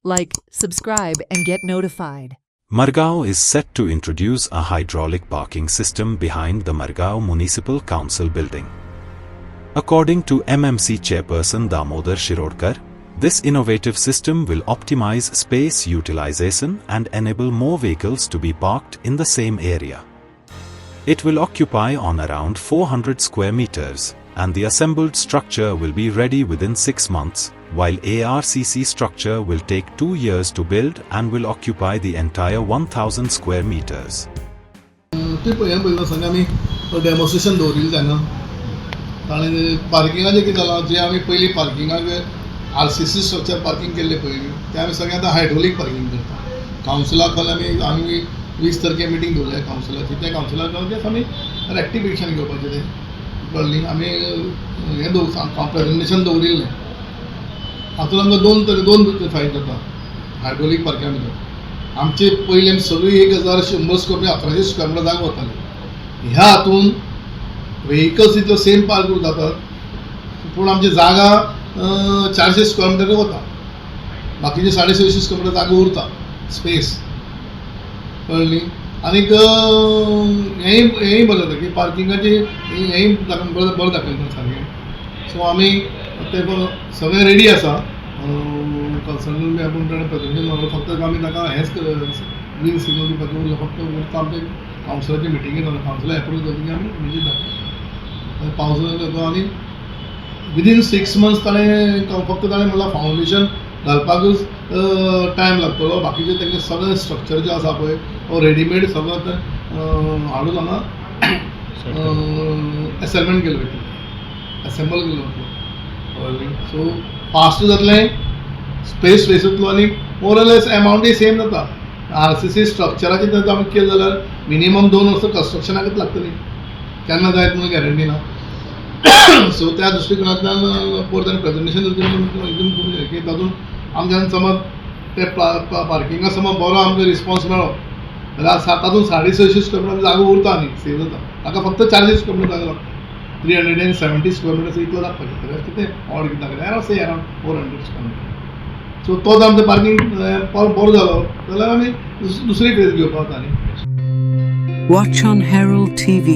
Like, subscribe, and get notified. Margao is set to introduce a hydraulic parking system behind the Margao Municipal Council building. According to MMC chairperson Damodar Shirodkar, this innovative system will optimize space utilization and enable more vehicles to be parked in the same area. It will occupy on around 400 square meters, and the assembled structure will be ready within 6 months, while ARCC structure will take 2 years to build and will occupy the entire 1000 square meters. Demonstration दवरिल्लें तेन्ना आनी पार्किंगाचें कितें जालां जें आमी पयलीं पार्किंगाक RCC structure parking केल्लें पयलीं तें आमी सगळें आतां हायड्रोलीक पार्किंग करता. कावन्सिलाक फाल्यां आमी 20 तारखेर मिटींग दवरल्या कावन्सिलाची. त्या कावन्सिलाक आमी रेक्टिफिकेशन घेवपाचें तें कळ्ळें. आमी हें प्रेजेंटेशन दवरिल्लें. हातूंत आमकां दोन फायदे जाता हायड्रोलीक पार्किंगा भितर. आमचे पयलीं आमी सगळी 1100 स्क्वेअर 1100 स्क्वेअर मिटर जागा वताली. ह्या हातून व्हेकल्स इतलो सेम पार्क करूं जातात, पूण आमची जागा 400 स्क्वेअर मिटर वता. बाकीचे 650 स्क्वेअर मिटर जागा उरता स्पेस. कळ्ळें. आनीक हेंय बरें जाता की पार्किंगाची हेंय बरें दाखयता सारकें. सो आमी ते सगळें रेडी आसा. कन्सल्टंट बी आपूण ताणें प्रेजेंटेशन मारलें. फक्त आमी ताका हेंच ग्रीन सिग्नल दिवपाचें उरलें. फक्त उरता आमचे कावन्सिलाची मिटिंगे जाल्या. कावन्सिला एप्रूव जाली की आमी विजीट धाडटा. पावस जाता आनी विदीन 6 months ताणें फक्त ताणें म्हणल्यार फावंडेशन घालपाकूच टायम लागतलो. बाकीचे तेंगे सगळें स्ट्रक्चर जें आसा पळय तो रेडीमेड सगळो हाडून हांगा असेंबल केलो वयतलो. सो फास्ट जातलें, स्पेस वेस्ट आनी मोरलेस एमावंटूय सेम जाता. आरसीसी स्ट्रक्चराचें जर आमी केलें जाल्यार मिनिमम 2 वर्सां कन्स्ट्रक्शनाकच लागतली. केन्ना जायत म्हणून गॅरंटी ना. सो त्या दृश्टिकोनांतल्यान परत ताणें प्रेजेंटेशन एकदम करून की तातूंत आमच्यान समज ते पार्किंगा समज बरो आमकां रिस्पॉन्स मेळ्ळो जाल्यार तातूंत 650 स्क्वेअर मिटर जागा उरता न्ही, सेव जाता. ताका फक्त 400 स्क्वेअर मिटर जागा लागता. 370 स्क्वेअर मिटर इतलो लागपाचें. कितें ऑड कितें लागलें अरावंड 400 स्क्वेअर मिटर. सो तो आमचो पार्किंग बरो जालो जाल्यार आमी दुसरी फेज घेवपाक जाता. Watch on Herald TV.